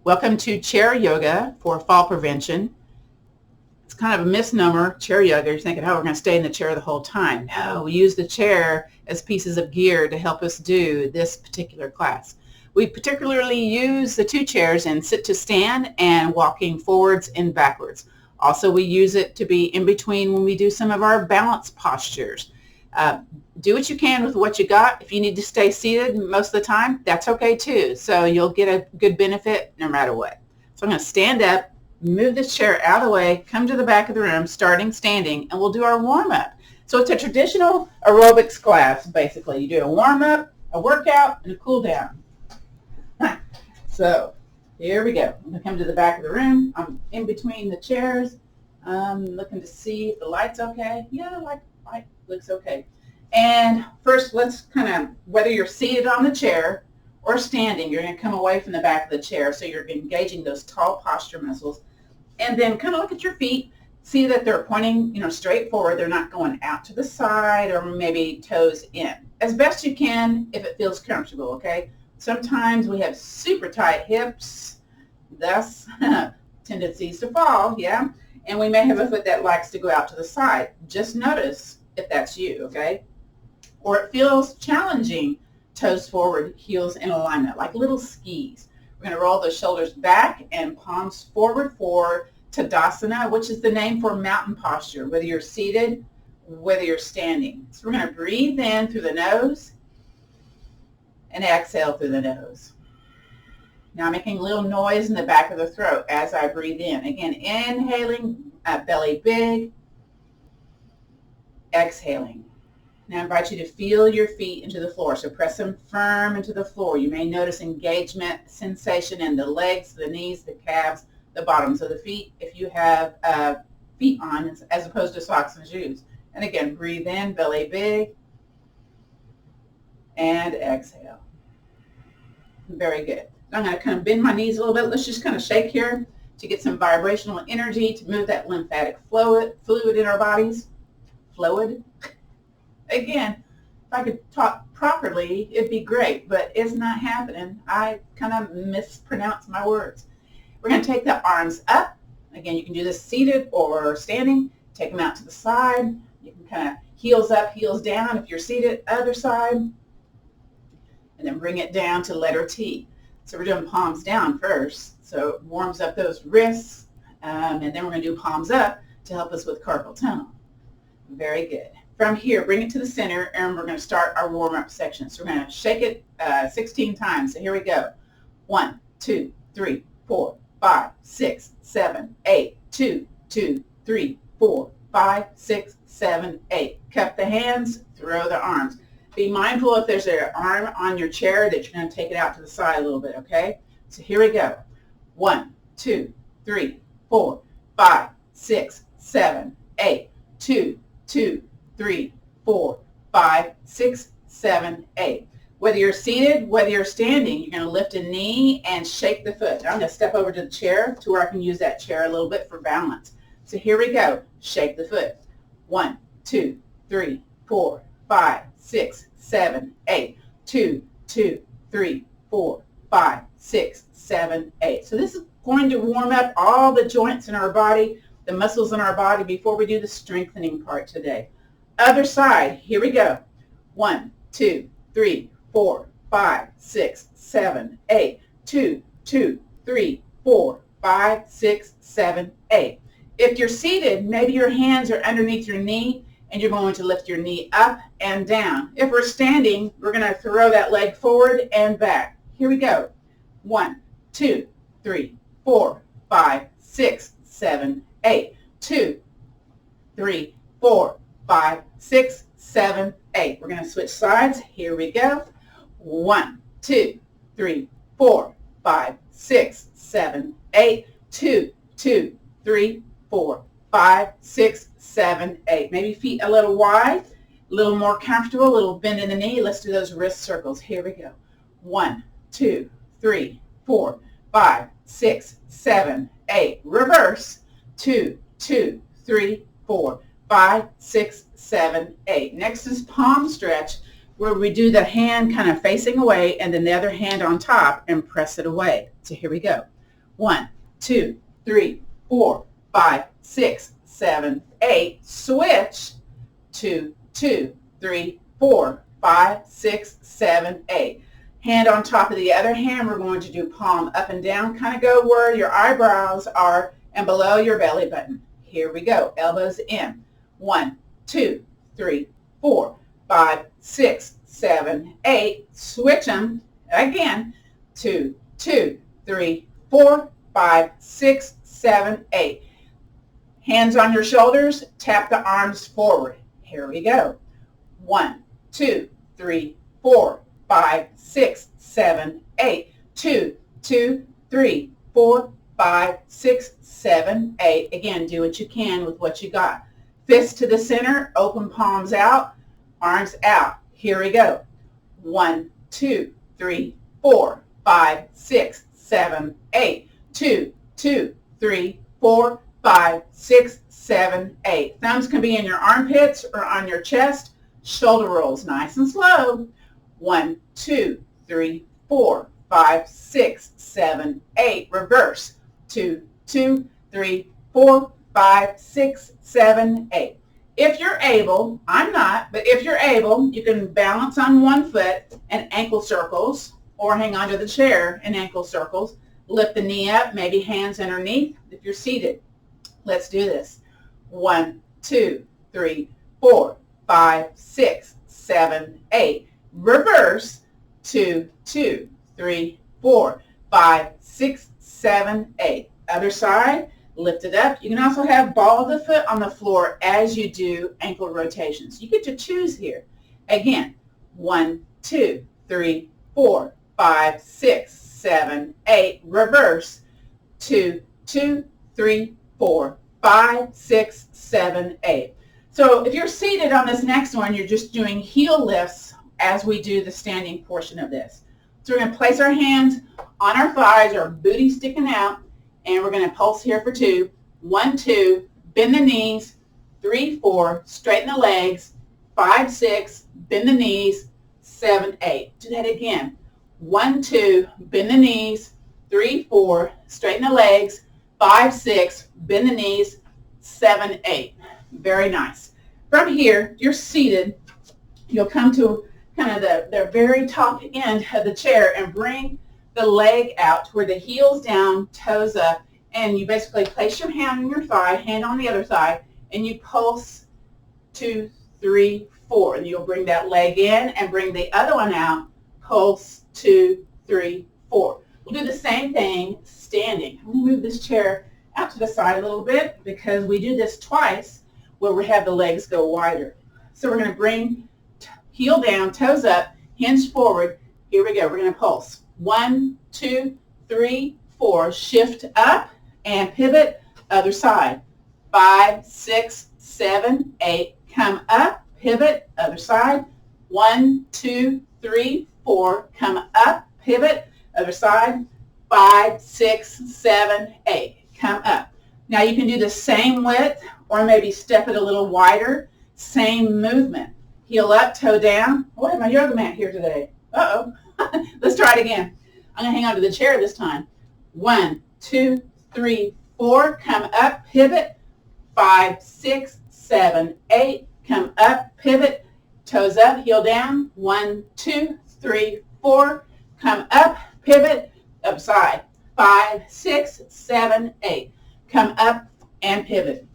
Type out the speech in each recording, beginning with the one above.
Welcome to chair yoga for fall prevention. It's kind of a misnomer, chair yoga. You're thinking, oh, we're going to stay in the chair the whole time. No, we use the chair as pieces of gear to help us do this particular class. We particularly use the two chairs in sit to stand and walking forwards and backwards. Also, we use it to be in between when we do some of our balance postures. Do what you can with what you got. If you need to stay seated most of the time, that's okay too. So you'll get a good benefit no matter what. So I'm going to stand up, move this chair out of the way, come to the back of the room, starting standing, and we'll do our warm-up. So it's a traditional aerobics class, basically. You do a warm-up, a workout, and a cool-down. So here we go. I'm going to come to the back of the room. I'm in between the chairs. I'm looking to see if the light's okay. Yeah, the light looks okay. And first, let's kind of, whether you're seated on the chair or standing, you're going to come away from the back of the chair. So you're engaging those tall posture muscles. And then kind of look at your feet. See that they're pointing, straight forward. They're not going out to the side or maybe toes in. As best you can if it feels comfortable, okay? Sometimes we have super tight hips, thus tendencies to fall, yeah? And we may have a foot that likes to go out to the side. Just notice if that's you, okay? Or it feels challenging, toes forward, heels in alignment, like little skis. We're going to roll the shoulders back and palms forward for Tadasana, which is the name for mountain posture, whether you're seated, whether you're standing. So we're going to breathe in through the nose and exhale through the nose. Now I'm making a little noise in the back of the throat as I breathe in. Again, inhaling, belly big, exhaling. Now I invite you to feel your feet into the floor. So press them firm into the floor. You may notice engagement sensation in the legs, the knees, the calves, the bottoms of the feet if you have feet on as opposed to socks and shoes. And again, breathe in, belly big, and exhale. Very good. I'm going to kind of bend my knees a little bit. Let's just kind of shake here to get some vibrational energy to move that lymphatic fluid in our bodies. Fluid. Again, if I could talk properly, it'd be great, but it's not happening. I kind of mispronounce my words. We're going to take the arms up. Again, you can do this seated or standing. Take them out to the side. You can kind of heels up, heels down if you're seated, other side. And then bring it down to letter T. So we're doing palms down first. So it warms up those wrists. And then we're going to do palms up to help us with carpal tunnel. Very good. From here, bring it to the center, and we're going to start our warm-up section. So we're going to shake it 16 times. So here we go. 1, 2, 3, 4, 5, 6, 7, 8. 2, 2, 3, 4, 5, 6, 7, 8. Cup the hands, throw the arms. Be mindful if there's an arm on your chair that you're going to take it out to the side a little bit, okay? So here we go. 1, 2, 3, 4, 5, 6, 7, 8. 2, 2, 3, 4, 5, 6, 7, 8. Whether you're seated, whether you're standing, you're going to lift a knee and shake the foot. I'm going to step over to the chair to where I can use that chair a little bit for balance. So here we go. Shake the foot. 1, 2, 3, 4, 5, 6, 7, 8. 2, 2, 3, 4, 5, 6, 7, 8. So this is going to warm up all the joints in our body, the muscles in our body before we do the strengthening part today. Other side, here we go. 1, 2, 3, 4, 5, 6, 7, 8. 2, 2, 3, 4, 5, 6, 7, 8. If you're seated, maybe your hands are underneath your knee and you're going to lift your knee up and down. If we're standing, we're going to throw that leg forward and back. Here we go. 1, 2, 3, 4, 5, 6, 7, 8. 2, 3, 4, 5, 6, 7, 8. We're going to switch sides. Here we go. 1, 2, 3, 4, 5, 6, 7, 8. 2, 2, 3, 4, 5, 6, 7, 8. Maybe feet a little wide, a little more comfortable, a little bend in the knee. Let's do those wrist circles. Here we go. 1, 2, 3, 4, 5, 6, 7, 8. Reverse. 2, 2, 3, 4, 5, 6, 7, 8. Next is palm stretch, where we do the hand kind of facing away and then the other hand on top and press it away. So here we go. 1, 2, 3, 4, 5, 6, 7, 8. Switch. 2, 2, 3, 4, 5, 6, 7, 8. Hand on top of the other hand. We're going to do palm up and down. Kind of go where your eyebrows are and below your belly button. Here we go. Elbows in. 1, 2, 3, 4, 5, 6, 7, 8. Switch them again. 2, 2, 3, 4, 5, 6, 7, 8. Hands on your shoulders. Tap the arms forward. Here we go. 1, 2, 3, 4, 5, 6, 7, 8. 2, 2, 3, 4, 5, 6, 7, 8. Again, do what you can with what you got. Fist to the center, open palms out, arms out. Here we go. 1, 2, 3, 4, 5, 6, 7, 8. 2, 2, 3, 4, 5, 6, 7, 8. Thumbs can be in your armpits or on your chest. Shoulder rolls nice and slow. 1, 2, 3, 4, 5, 6, 7, 8. Reverse. 2, 2, 3, 4, 5, 6, 7, 8. If you're able, I'm not, but if you're able, you can balance on one foot and ankle circles, or hang onto the chair in ankle circles. Lift the knee up, maybe hands underneath if you're seated. Let's do this. 1, 2, 3, 4, 5, 6, 7, 8. Reverse. 2, 2, 3, 4, 5, 6, 7, 8. Other side. Lift it up. You can also have ball of the foot on the floor as you do ankle rotations. You get to choose here. Again, 1, 2, 3, 4, 5, 6, 7, 8. Reverse. 2, 2, 3, 4, 5, 6, 7, 8. So if you're seated on this next one, you're just doing heel lifts as we do the standing portion of this. So we're going to place our hands on our thighs, our booty sticking out, and we're going to pulse here for 2. 1, 2, bend the knees. 3, 4, straighten the legs. 5, 6, bend the knees. 7, 8. Do that again. 1, 2, bend the knees. 3, 4, straighten the legs. 5, 6, bend the knees. 7, 8. Very nice. From here, you're seated. You'll come to kind of the very top end of the chair and bring the leg out where the heel's down, toes up, and you basically place your hand on your thigh, hand on the other thigh, and you pulse 2, 3, 4. And you'll bring that leg in and bring the other one out, pulse 2, 3, 4. We'll do the same thing standing. I'm going to move this chair out to the side a little bit because we do this twice where we have the legs go wider. So we're going to bring heel down, toes up, hinge forward. Here we go. We're going to pulse. 1, 2, 3, 4. Shift up and pivot. Other side. 5, 6, 7, 8. Come up, pivot. Other side. 1, 2, 3, 4. Come up, pivot. Other side. 5, 6, 7, 8. Come up. Now you can do the same width or maybe step it a little wider. Same movement. Heel up, toe down. Oh, I have my yoga mat here today. Uh-oh. Let's try it again. I'm going to hang on to the chair this time. 1, 2, 3, 4. Come up, pivot. 5, 6, 7, 8. Come up, pivot. Toes up, heel down. 1, 2, 3, 4. Come up, pivot. Upside. 5, 6, 7, 8. Come up and pivot.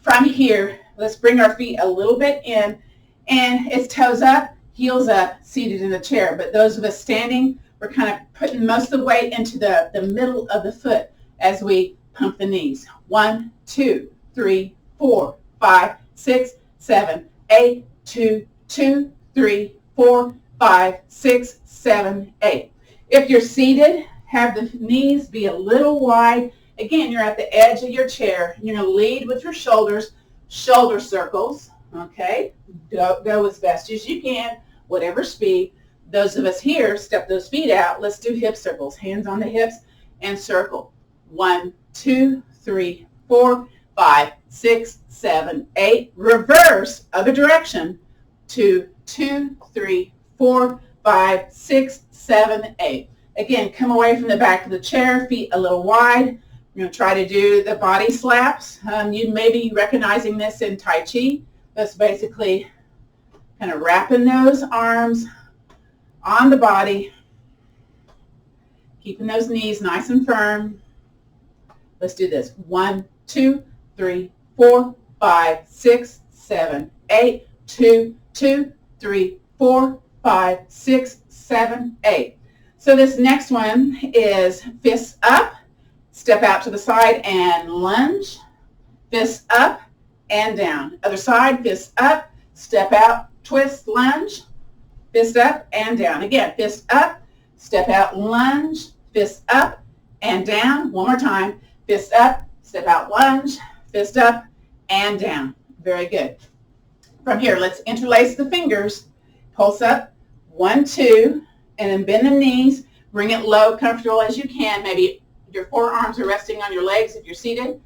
From here, let's bring our feet a little bit in, and it's toes up, heels up, seated in the chair. But those of us standing, we're kind of putting most of the weight into the middle of the foot as we pump the knees. 1, 2, 3, 4, 5, 6, 7, 8, 2, 2, 3, 4, 5, 6, 7, 8. If you're seated, have the knees be a little wide. Again, you're at the edge of your chair. You're going to lead with your shoulders, shoulder circles, okay? Go as fast as you can, whatever speed. Those of us here, step those feet out. Let's do hip circles. Hands on the hips and circle. 1, 2, 3, 4, 5, 6, 7, 8. Reverse, other direction. 2, 2, 3, 4, 5, 6, 7, 8. Again, come away from the back of the chair, feet a little wide. You're going to try to do the body slaps. You may be recognizing this in Tai Chi. That's basically kind of wrapping those arms on the body, keeping those knees nice and firm. Let's do this. 1, 2, 3, 4, 5, 6, 7, 8, 2, 2, 3, 4, 5, 6, 7, 8. So this next one is fists up, step out to the side and lunge, fists up and down. Other side, fists up, step out, twist, lunge, fist up and down. Again, fist up, step out, lunge, fist up and down. One more time, fist up, step out, lunge, fist up and down. Very good. From here, let's interlace the fingers, pulse up, 1, 2, and then bend the knees, bring it low, comfortable as you can. Maybe your forearms are resting on your legs if you're seated.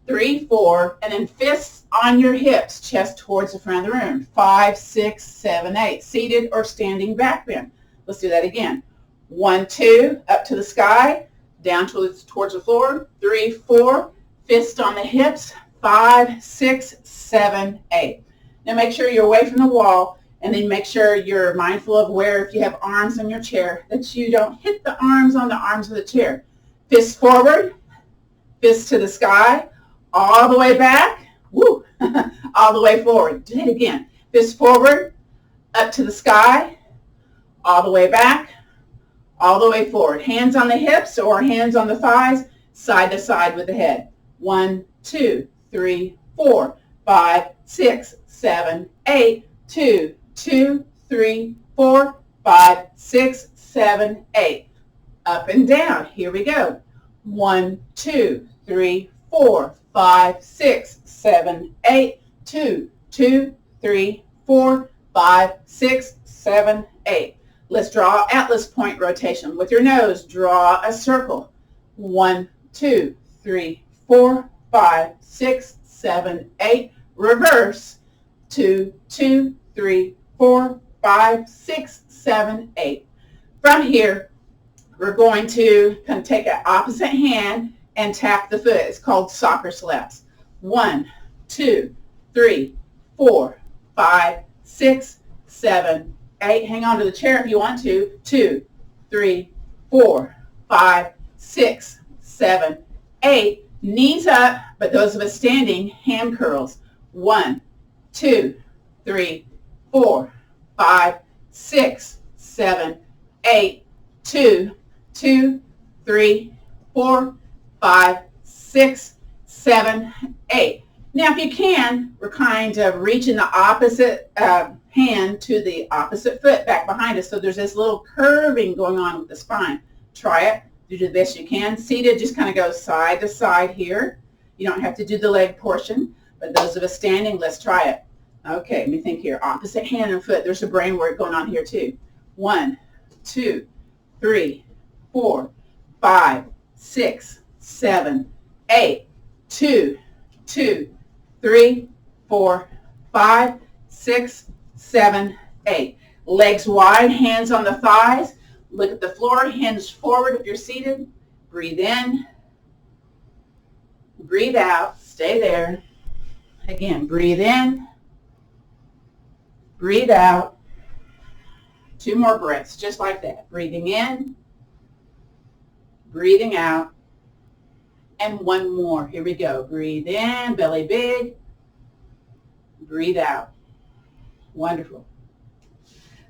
3, 4, and then fists on your hips, chest towards the front of the room. 5, 6, 7, 8, seated or standing back bend. Let's do that again. 1, 2, up to the sky, down towards the floor. 3, 4, fist on the hips. 5, 6, 7, 8. Now make sure you're away from the wall, and then make sure you're mindful of where, if you have arms on your chair, that you don't hit the arms on the arms of the chair. Fist forward, fist to the sky, all the way back, woo, all the way forward. Do it again. Fist forward, up to the sky, all the way back, all the way forward. Hands on the hips or hands on the thighs, side to side with the head. 1, 2, 3, 4, 5, 6, 7, 8, 2, 2, 3, 4, 5, 6, 7, 8. Up and down. Here we go. 1, 2, 3, 4, 5, 6, 7, 8, 2, 2, 3, 4, 5, 6, 7, 8. Let's draw Atlas point rotation. With your nose, draw a circle. 1, 2, 3, 4, 5, 6, 7, 8. Reverse. 2, 2, 3, 4, 5, 6, 7, 8. From here, we're going to kind of take an opposite hand and tap the foot. It's called soccer slaps. 1, 2, 3, 4, 5, 6, 7, 8. Hang on to the chair if you want to. 2, 3, 4, 5, 6, 7, 8. Knees up, but those of us standing, hand curls. 1, 2, 3, 4, 5, 6, 7, 8, 2, 2, 3, 4, 5, 6, 7, 8. Now, if you can, we're kind of reaching the opposite hand to the opposite foot back behind us. So there's this little curving going on with the spine. Try it. Do the best you can. Seated, just kind of go side to side here. You don't have to do the leg portion, but those of us standing, let's try it. Okay, let me think here. Opposite hand and foot. There's a brain work going on here too. 1, 2, 3, 4, 5, 6, 7, 8, 2, 2, 3, 4, 5, 6, 7, 8. Legs wide, hands on the thighs. Look at the floor, hinge forward if you're seated. Breathe in. Breathe out. Stay there. Again, breathe in. Breathe out. 2 more breaths, just like that. Breathing in. Breathing out. And 1 more. Here we go. Breathe in, belly big. Breathe out. Wonderful.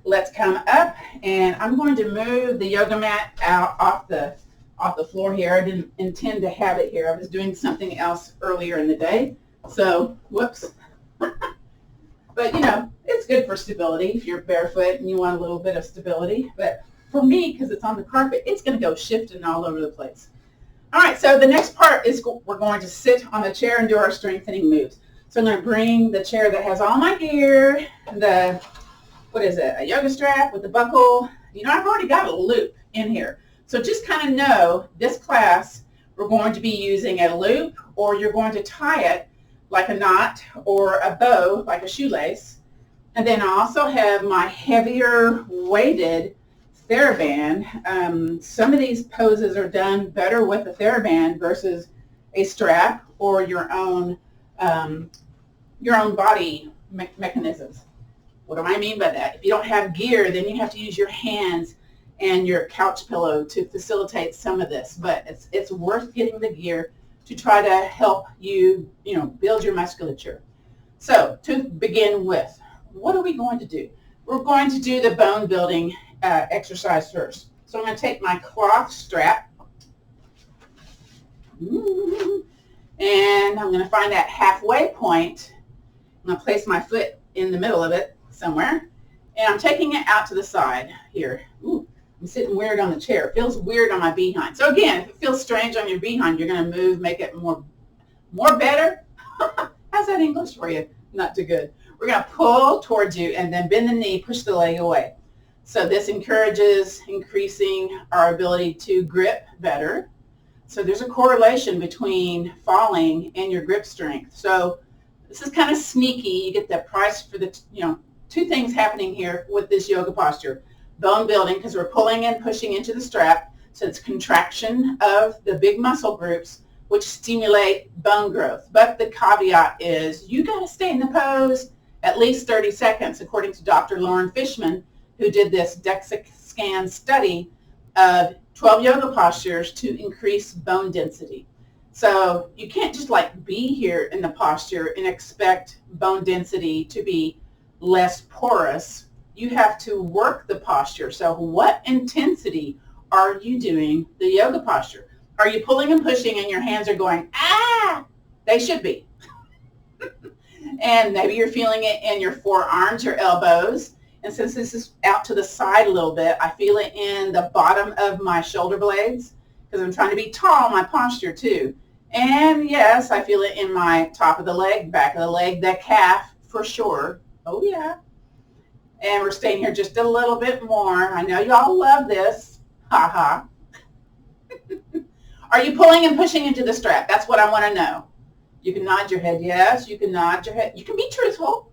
Let's come up, and I'm going to move the yoga mat out off the floor here. I didn't intend to have it here. I was doing something else earlier in the day. So, whoops. But, you know, it's good for stability if you're barefoot and you want a little bit of stability. But for me, because it's on the carpet, it's going to go shifting all over the place. All right, so the next part is we're going to sit on the chair and do our strengthening moves. So I'm going to bring the chair that has all my gear, what is it, a yoga strap with a buckle. You know, I've already got a loop in here. So just kind of know this class, we're going to be using a loop, or you're going to tie it like a knot or a bow, like a shoelace. And then I also have my heavier weighted TheraBand, some of these poses are done better with a TheraBand versus a strap or your own body mechanisms. What do I mean by that? If you don't have gear, then you have to use your hands and your couch pillow to facilitate some of this. But it's worth getting the gear to try to help you, build your musculature. So to begin with, what are we going to do? We're going to do the bone building exercise first. So I'm going to take my cloth strap, and I'm going to find that halfway point. I'm going to place my foot in the middle of it somewhere, and I'm taking it out to the side here. Ooh, I'm sitting weird on the chair. It feels weird on my behind. So again, if it feels strange on your behind, you're going to move, make it more better. How's that English for you? Not too good. We're going to pull towards you and then bend the knee, push the leg away. So this encourages increasing our ability to grip better. So there's a correlation between falling and your grip strength. So this is kind of sneaky. You get the price for the, two things happening here with this yoga posture. Bone building, because we're pulling and pushing into the strap. So it's contraction of the big muscle groups, which stimulate bone growth. But the caveat is you got to stay in the pose at least 30 seconds, according to Dr. Lauren Fishman, who did this DEXA scan study of 12 yoga postures to increase bone density. So you can't just be here in the posture and expect bone density to be less porous. You have to work the posture. So what intensity are you doing the yoga posture? Are you pulling and pushing and your hands are going, ah? They should be. And maybe you're feeling it in your forearms, your elbows. And since this is out to the side a little bit, I feel it in the bottom of my shoulder blades because I'm trying to be tall, my posture too. And yes, I feel it in my top of the leg, back of the leg, the calf for sure. Oh yeah. And we're staying here just a little bit more. I know you all love this. Ha ha. Are you pulling and pushing into the strap? That's what I want to know. You can nod your head. Yes, you can nod your head. You can be truthful.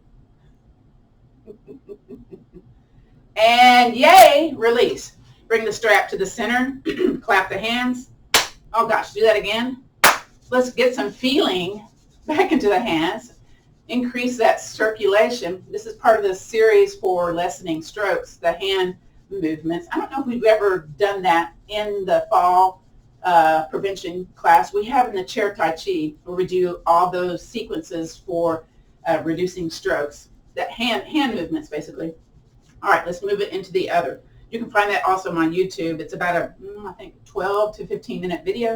And yay, release. Bring the strap to the center. Clap the hands. Oh gosh, do that again. Let's get some feeling back into the hands. Increase that circulation. This is part of the series for lessening strokes, the hand movements. I don't know if we've ever done that in the fall prevention class. We have in the chair Tai Chi, where we do all those sequences for reducing strokes. That hand movements, basically. All right, let's move it into the other. You can find that also on YouTube. It's about I think 12 to 15 minute video.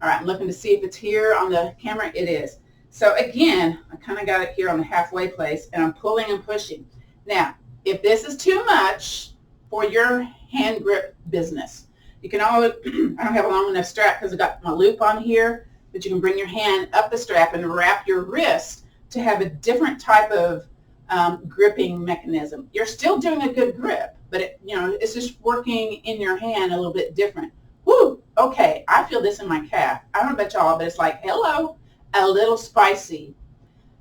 All right, I'm looking to see if it's here on the camera. It is. So again, I kind of got it here on the halfway place, and I'm pulling and pushing. Now, if this is too much for your hand grip business, you can always, I don't have a long enough strap because I got my loop on here, but you can bring your hand up the strap and wrap your wrist to have a different type of gripping mechanism. You're still doing a good grip, but it's just working in your hand a little bit different. Woo, okay, I feel this in my calf. I don't know about y'all, but it's like, hello, a little spicy.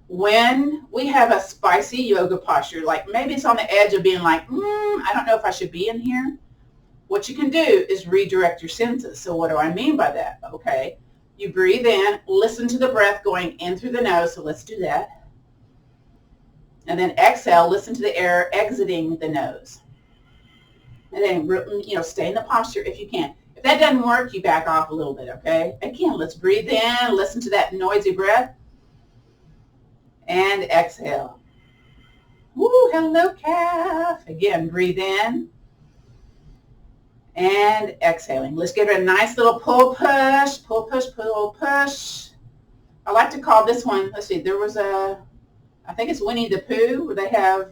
When we have a spicy yoga posture, like maybe it's on the edge of being like, I don't know if I should be in here. What you can do is redirect your senses. So what do I mean by that? Okay, you breathe in, listen to the breath going in through the nose. So let's do that. And then exhale, listen to the air exiting the nose. And then, stay in the posture if you can. If that doesn't work, you back off a little bit, okay? Again, let's breathe in, listen to that noisy breath, and exhale. Woo, hello, calf. Again, breathe in and exhaling. Let's give it a nice little pull, push, pull, push, pull, push. I like to call this one, let's see, there was I think it's Winnie the Pooh, where they have,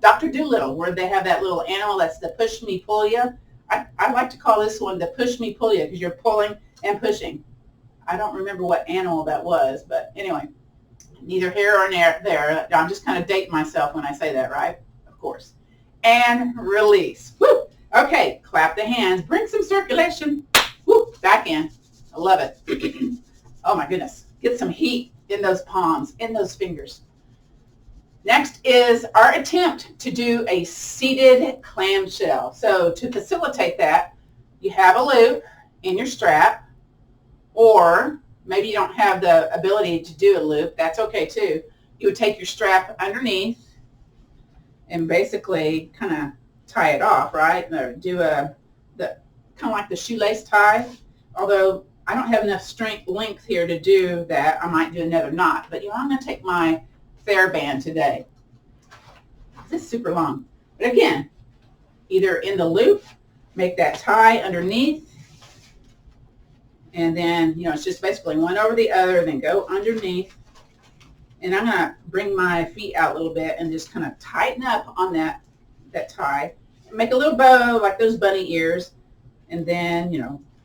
Dr. Dolittle, where they have that little animal that's the push me, pull ya. I like to call this one the push me, pull ya, because you're pulling and pushing. I don't remember what animal that was, but anyway, neither here or there. I'm just kind of dating myself when I say that, right? Of course. And release. Woo! Okay, clap the hands. Bring some circulation. Woo! Back in. I love it. Oh my goodness. Get some heat in those palms, in those fingers. Next is our attempt to do a seated clamshell. So to facilitate that, you have a loop in your strap, or maybe you don't have the ability to do a loop. That's okay too. You would take your strap underneath and basically kind of tie it off, right? Or do the kind of like the shoelace tie. Although I don't have enough length here to do that, I might do another knot. But I'm going to take my TheraBand today. This is super long. But again, either in the loop, make that tie underneath, and then, it's just basically one over the other, then go underneath. And I'm going to bring my feet out a little bit and just kind of tighten up on that tie. Make a little bow like those bunny ears. And then,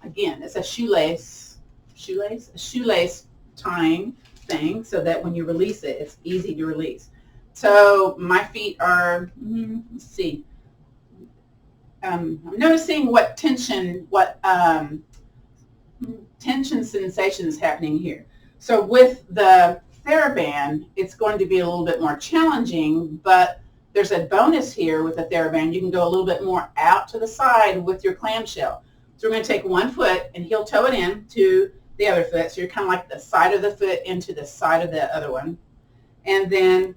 again, it's a shoelace tying thing so that when you release it, it's easy to release. So my feet are, let's see. I'm noticing what tension sensation is happening here. So with the TheraBand, it's going to be a little bit more challenging, but there's a bonus here with the TheraBand. You can go a little bit more out to the side with your clamshell. So we're going to take one foot and heel toe it in to the other foot. So you're kind of like the side of the foot into the side of the other one. And then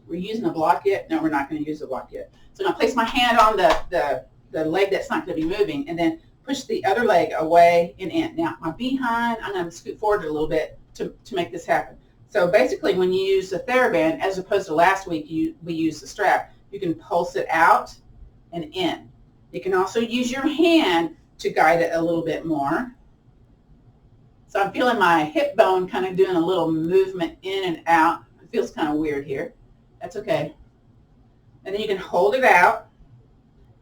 we're using a block yet? No, we're not going to use a block yet. So I'm going to place my hand on the leg that's not going to be moving, and then push the other leg away and in. Now, my behind, I'm going to scoot forward a little bit to make this happen. So basically, when you use the TheraBand, as opposed to last week, we used the strap, you can pulse it out and in. You can also use your hand to guide it a little bit more. So I'm feeling my hip bone kind of doing a little movement in and out. It feels kind of weird here. That's okay. And then you can hold it out,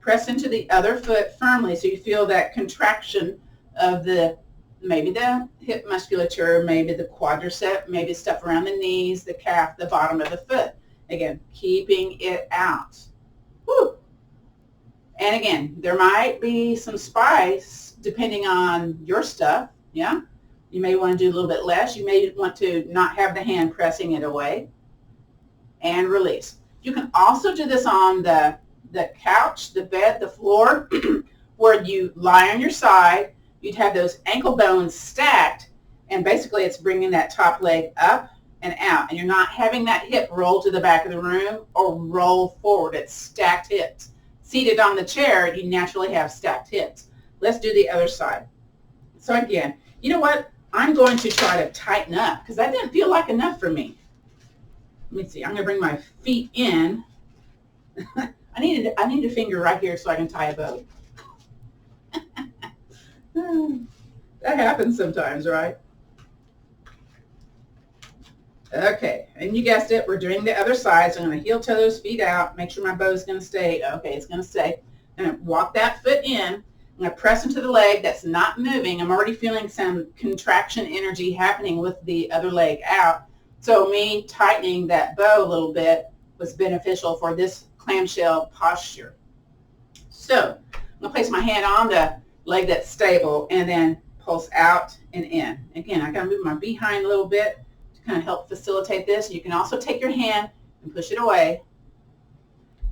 press into the other foot firmly so you feel that contraction of maybe the hip musculature, maybe the quadricep, maybe stuff around the knees, the calf, the bottom of the foot. Again, keeping it out. Woo. And again, there might be some spice depending on your stuff, yeah? You may want to do a little bit less. You may want to not have the hand pressing it away. And release. You can also do this on the couch, the bed, the floor, where you lie on your side. You'd have those ankle bones stacked, and basically it's bringing that top leg up and out, and you're not having that hip roll to the back of the room or roll forward. It's stacked hips. Seated on the chair, you naturally have stacked hips. Let's do the other side. So again, you know what? I'm going to try to tighten up because that didn't feel like enough for me. Let me see. I'm going to bring my feet in. I need a finger right here so I can tie a bow. That happens sometimes, right? Okay, and you guessed it. We're doing the other side. So I'm going to heel toe those feet out. Make sure my bow is going to stay. Okay, it's going to stay. I'm going to walk that foot in. I'm going to press into the leg that's not moving. I'm already feeling some contraction energy happening with the other leg out. So me tightening that bow a little bit was beneficial for this clamshell posture. So I'm going to place my hand on the leg that's stable and then pulse out and in. Again, I got to move my behind a little bit to kind of help facilitate this. You can also take your hand and push it away.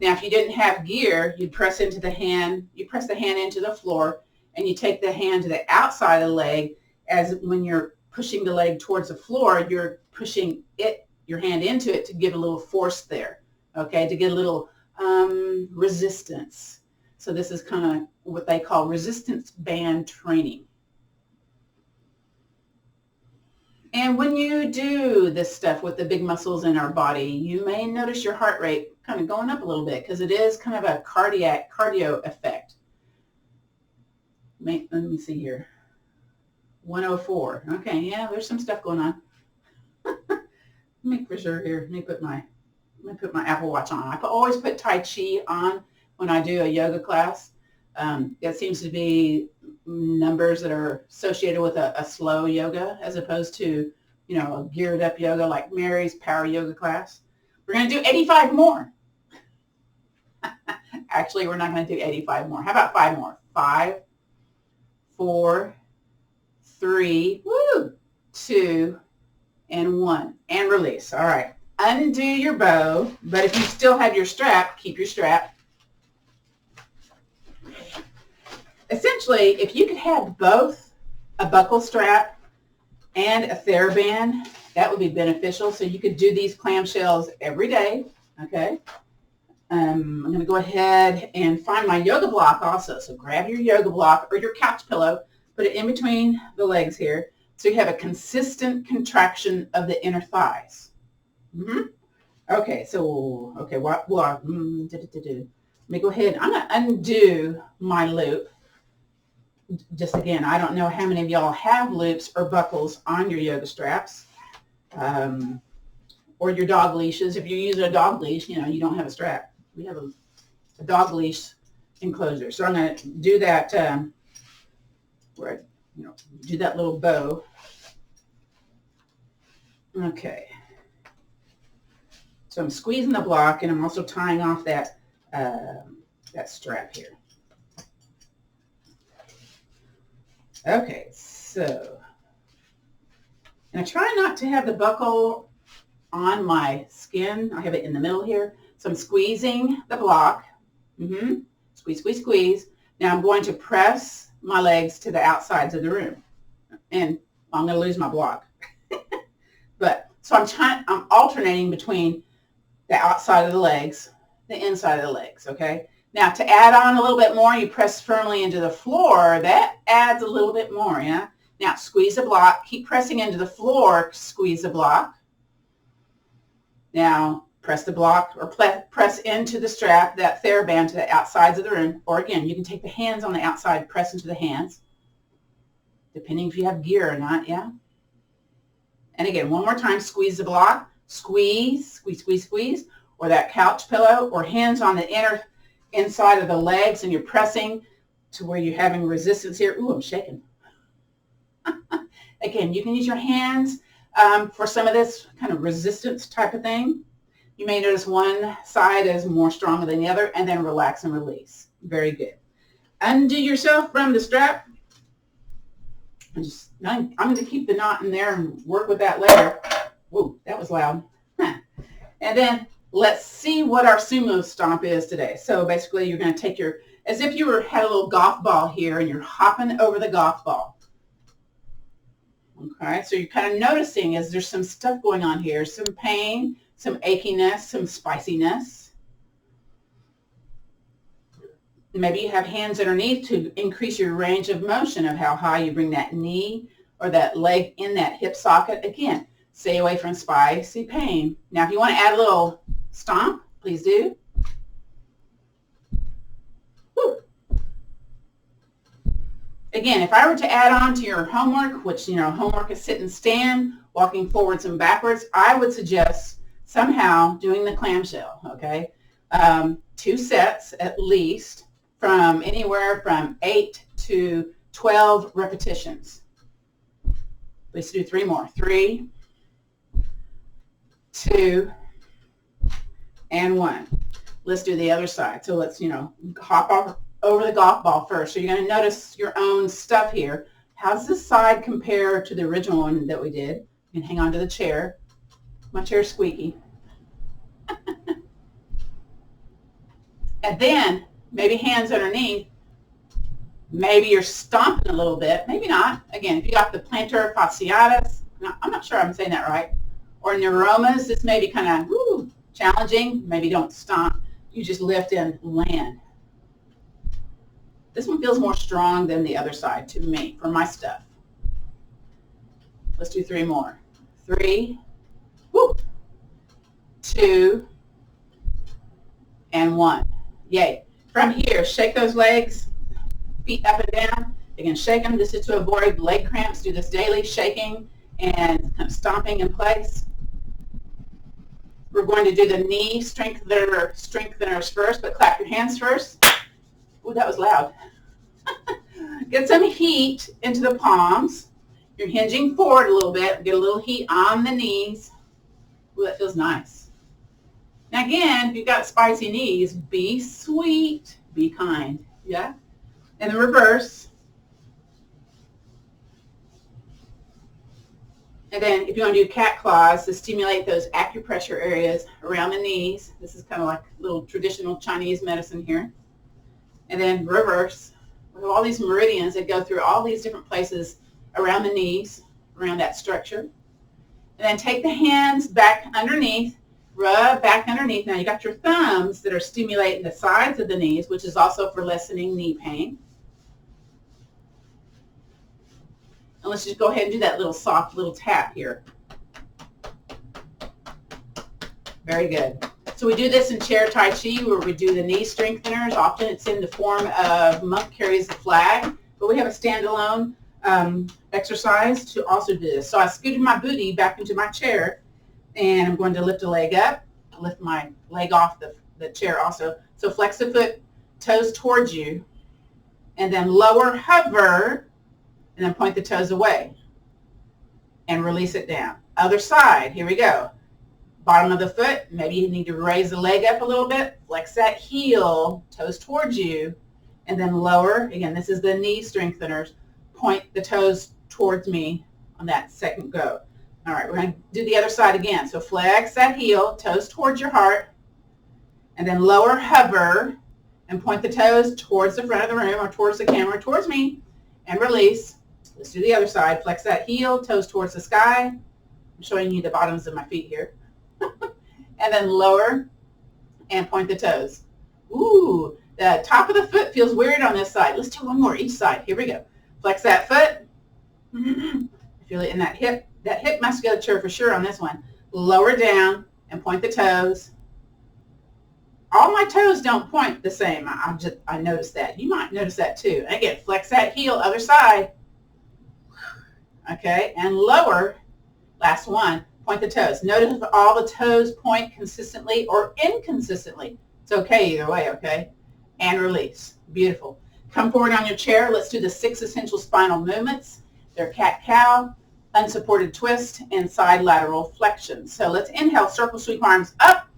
Now, if you didn't have gear, you'd press into the hand, you press the hand into the floor, and you take the hand to the outside of the leg, as when you're pushing the leg towards the floor, you're pushing your hand into it to give a little force there, okay, to get a little resistance. So this is kind of what they call resistance band training. And when you do this stuff with the big muscles in our body, you may notice your heart rate kind of going up a little bit because it is kind of a cardio effect. Let me see here. 104. Okay, yeah, there's some stuff going on. Make for sure here. Let me put my Apple Watch on. I always put Tai Chi on when I do a yoga class. It seems to be numbers that are associated with a slow yoga as opposed to, a geared up yoga like Mary's power yoga class. We're going to do 85 more. Actually, we're not going to do 85 more. How about 5 more? 5, 4, 3, 2, and 1. And release. All right. undo your bow, but if you still have your strap, keep your strap. Essentially, if you could have both a buckle strap and a TheraBand, that would be beneficial. So you could do these clamshells every day, okay? I'm going to go ahead and find my yoga block also. So grab your yoga block or your couch pillow, put it in between the legs here, so you have a consistent contraction of the inner thighs. Okay, so, okay, let me go ahead. I'm going to undo my loop. Just again, I don't know how many of y'all have loops or buckles on your yoga straps or your dog leashes. If you're using a dog leash, you know, you don't have a strap. We have a dog leash enclosure. So I'm going to do that, where, you know, do that little bow. Okay. So I'm squeezing the block, and I'm also tying off that that strap here. Okay, so, and I try not to have the buckle on my skin. I have it in the middle here. So I'm squeezing the block. Squeeze, squeeze, squeeze. Now I'm going to press my legs to the outsides of the room. And I'm going to lose my block. But, so I'm alternating between the outside of the legs, the inside of the legs, okay? Now, to add on a little bit more, you press firmly into the floor. That adds a little bit more, yeah? Now, squeeze the block. Keep pressing into the floor. Squeeze the block. Now, press the block or press into the strap, that TheraBand, to the outsides of the room. Or again, you can take the hands on the outside, press into the hands, depending if you have gear or not, yeah? And again, one more time, squeeze the block. Squeeze, squeeze, squeeze, squeeze. Or that couch pillow, or hands on the inside of the legs, and you're pressing to where you're having resistance here. Ooh, I'm shaking. Again, you can use your hands for some of this kind of resistance type of thing. You may notice one side is more stronger than the other, and then relax and release. Very good. Undo yourself from the strap. I'm going to keep the knot in there and work with that later. Whoa, that was loud. And then let's see what our sumo stomp is today. So basically you're going to take your, as if you had a little golf ball here and you're hopping over the golf ball. Okay, so you're kind of noticing is there's some stuff going on here, some pain, some achiness, some spiciness. Maybe you have hands underneath to increase your range of motion of how high you bring that knee or that leg in that hip socket. Again, stay away from spicy pain. Now, if you want to add a little stomp, please do. Woo. Again, if I were to add on to your homework, which, you know, homework is sit and stand, walking forwards and backwards, I would suggest somehow doing the clamshell, okay? 2 sets at least, from anywhere from 8 to 12 repetitions. Let's do 3 more. 3, 2, and 1. Let's do the other side. So let's, you know, hop over the golf ball first. So you're going to notice your own stuff here. How's this side compare to the original one that we did? You can hang on to the chair. My chair's squeaky. And then maybe hands underneath. Maybe you're stomping a little bit. Maybe not. Again, if you got the plantar fasciitis, I'm not sure I'm saying that right, or neuromas, this may be kind of challenging. Maybe don't stomp. You just lift and land. This one feels more strong than the other side to me, for my stuff. Let's do 3 more. 3, 2, and 1. Yay. From here, shake those legs, feet up and down. Again, shake them. This is to avoid leg cramps. Do this daily, shaking and kind of stomping in place. We're going to do the knee strengtheners first, but clap your hands first. Ooh, that was loud. Get some heat into the palms. You're hinging forward a little bit. Get a little heat on the knees. Ooh, that feels nice. Now again, if you've got spicy knees, be sweet, be kind, yeah? And the reverse. And then if you want to do cat claws to stimulate those acupressure areas around the knees, this is kind of like a little traditional Chinese medicine here. And then reverse. We have all these meridians that go through all these different places around the knees, around that structure. And then take the hands back underneath, rub back underneath. Now you got your thumbs that are stimulating the sides of the knees, which is also for lessening knee pain. And let's just go ahead and do that little soft little tap here. Very good. So we do this in chair Tai Chi where we do the knee strengtheners. Often it's in the form of monk carries the flag, but we have a standalone exercise to also do this. So I scooted my booty back into my chair and I'm going to lift a leg up, lift my leg off the chair also. So flex the foot, toes towards you, and then lower, hover, and then point the toes away and release it down. Other side, here we go. Bottom of the foot, maybe you need to raise the leg up a little bit, flex that heel, toes towards you, and then lower. Again, this is the knee strengtheners. Point the toes towards me on that second go. All right, we're going to do the other side again. So flex that heel, toes towards your heart, and then lower, hover, and point the toes towards the front of the room or towards the camera, towards me, and release. Let's do the other side. Flex that heel, toes towards the sky. I'm showing you the bottoms of my feet here. And then lower and point the toes. Ooh, the top of the foot feels weird on this side. Let's do one more each side. Here we go. Flex that foot. Feel it in that hip musculature for sure on this one. Lower down and point the toes. All my toes don't point the same. I noticed that. You might notice that too. Again, flex that heel, other side. Okay, and lower, last one, point the toes. Notice if all the toes point consistently or inconsistently. It's okay either way, okay? And release. Beautiful. Come forward on your chair. Let's do the 6 essential spinal movements. They're cat-cow, unsupported twist, and side lateral flexion. So let's inhale, circle sweep arms up,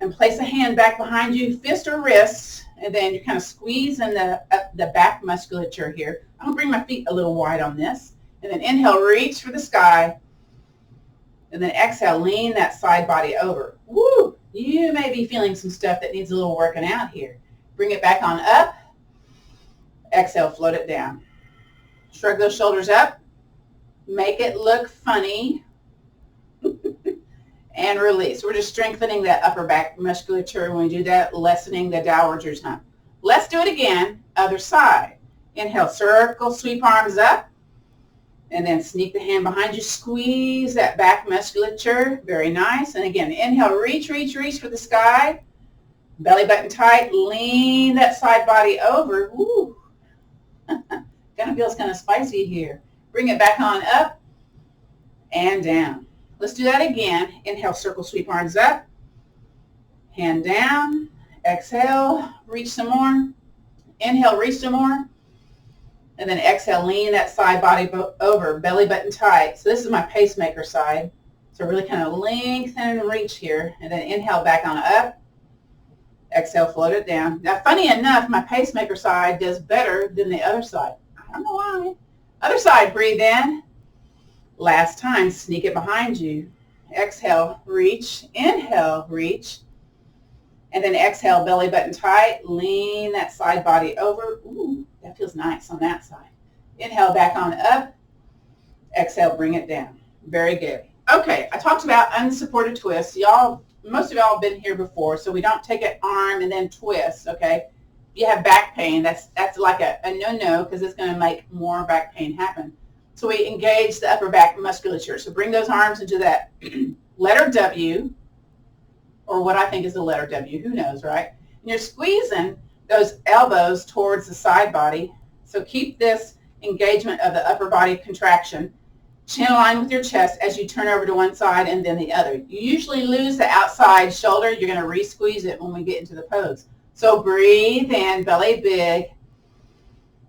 and place a hand back behind you, fist or wrist, and then you kind of squeeze in the back musculature here. I'm going to bring my feet a little wide on this. And then inhale, reach for the sky. And then exhale, lean that side body over. Woo! You may be feeling some stuff that needs a little working out here. Bring it back on up. Exhale, float it down. Shrug those shoulders up. Make it look funny. And release. We're just strengthening that upper back musculature when we do that, lessening the dowager's hump. Let's do it again. Other side. Inhale, circle, sweep arms up. And then sneak the hand behind you. Squeeze that back musculature. Very nice. And again, inhale, reach, reach, reach for the sky. Belly button tight. Lean that side body over. Woo. Kind of feels kind of spicy here. Bring it back on up and down. Let's do that again. Inhale, circle, sweep arms up. Hand down. Exhale, reach some more. Inhale, reach some more. And then exhale, lean that side body over, belly button tight. So this is my pacemaker side. So really kind of lengthen and reach here. And then inhale back on up. Exhale, float it down. Now, funny enough, my pacemaker side does better than the other side. I don't know why. Other side, breathe in. Last time, sneak it behind you. Exhale, reach. Inhale, reach. And then exhale, belly button tight. Lean that side body over. Ooh, that feels nice on that side. Inhale back on up. Exhale, bring it down. Very good. Okay, I talked about unsupported twists. Most of y'all have been here before, so we don't take an arm and then twist, okay? If you have back pain, that's like a no-no because it's going to make more back pain happen. So we engage the upper back musculature. So bring those arms into that letter W, or what I think is the letter W. Who knows, right? And you're squeezing those elbows towards the side body. So keep this engagement of the upper body contraction. Chin aligned with your chest as you turn over to one side and then the other. You usually lose the outside shoulder. You're going to re-squeeze it when we get into the pose. So breathe in, belly big,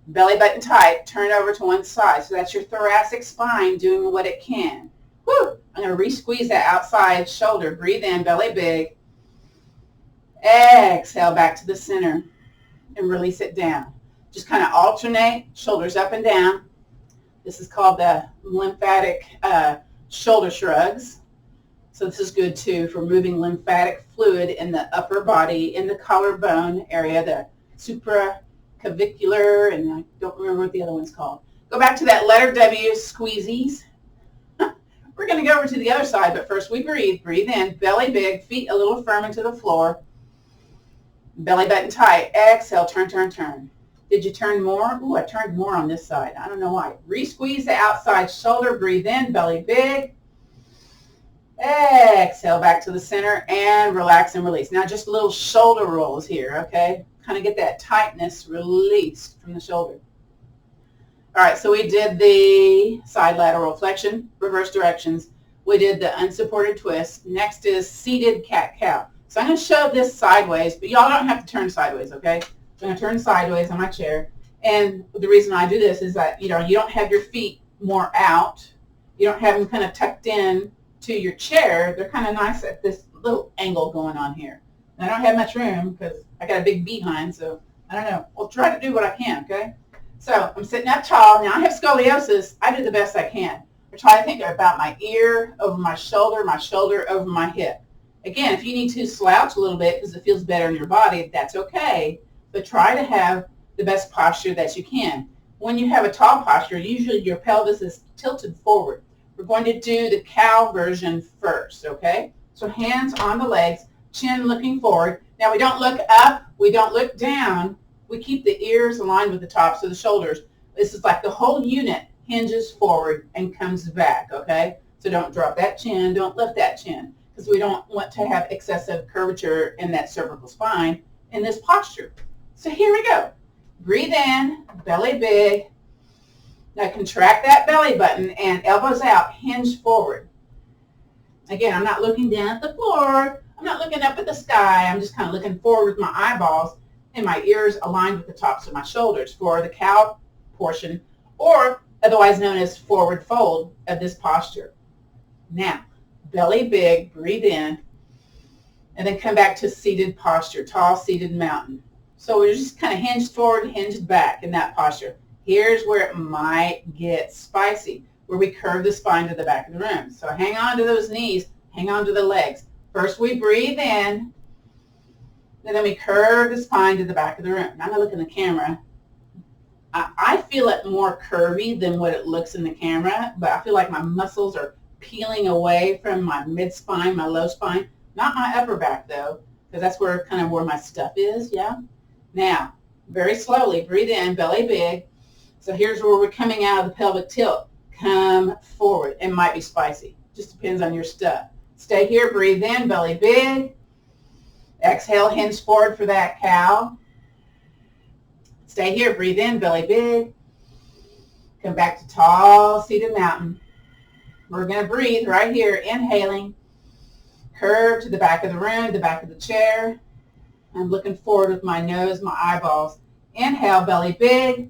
belly button tight, turn over to one side. So that's your thoracic spine doing what it can. Woo! I'm going to re-squeeze that outside shoulder. Breathe in, belly big. Exhale back to the center and release it down. Just kind of alternate, shoulders up and down. This is called the lymphatic shoulder shrugs. So this is good too for moving lymphatic fluid in the upper body, in the collarbone area, the supraclavicular, and I don't remember what the other one's called. Go back to that letter W, squeezies. We're going to go over to the other side, but first we breathe. Breathe in, belly big, feet a little firm into the floor. Belly button tight. Exhale, turn, turn, turn. Did you turn more? Ooh, I turned more on this side. I don't know why. Re-squeeze the outside shoulder. Breathe in, belly big. Exhale back to the center and relax and release. Now just little shoulder rolls here, okay? Kind of get that tightness released from the shoulder. All right, so we did the side lateral flexion, reverse directions. We did the unsupported twist. Next is seated cat-cow. So I'm going to shove this sideways, but y'all don't have to turn sideways, okay? So I'm going to turn sideways on my chair. And the reason I do this is that, you don't have your feet more out. You don't have them kind of tucked in to your chair. They're kind of nice at this little angle going on here. And I don't have much room because I got a big behind, so I don't know. We'll try to do what I can, okay? So I'm sitting up tall. Now I have scoliosis. I do the best I can. I try to think about my ear over my shoulder over my hip. Again, if you need to slouch a little bit because it feels better in your body, that's okay. But try to have the best posture that you can. When you have a tall posture, usually your pelvis is tilted forward. We're going to do the cow version first, okay? So hands on the legs, chin looking forward. Now we don't look up, we don't look down. We keep the ears aligned with the tops of the shoulders. This is like the whole unit hinges forward and comes back, okay? So don't drop that chin, don't lift that chin, because we don't want to have excessive curvature in that cervical spine in this posture. So here we go. Breathe in, belly big. Now contract that belly button and elbows out, hinge forward. Again, I'm not looking down at the floor. I'm not looking up at the sky. I'm just kind of looking forward with my eyeballs and my ears aligned with the tops of my shoulders for the cow portion, or otherwise known as forward fold of this posture. Now, belly big, breathe in, and then come back to seated posture, tall seated mountain. So we're just kind of hinged forward, hinged back in that posture. Here's where it might get spicy, where we curve the spine to the back of the room. So hang on to those knees, hang on to the legs. First we breathe in, and then we curve the spine to the back of the room. Now I'm going to look in the camera. I feel it more curvy than what it looks in the camera, but I feel like my muscles are peeling away from my mid-spine, my low spine. Not my upper back, though, because that's where kind of where my stuff is, yeah? Now, very slowly, breathe in, belly big. So here's where we're coming out of the pelvic tilt. Come forward. It might be spicy. Just depends on your stuff. Stay here, breathe in, belly big. Exhale, hinge forward for that cow. Stay here, breathe in, belly big. Come back to tall seated mountain. We're going to breathe right here, inhaling. Curve to the back of the room, the back of the chair. I'm looking forward with my nose, my eyeballs. Inhale, belly big.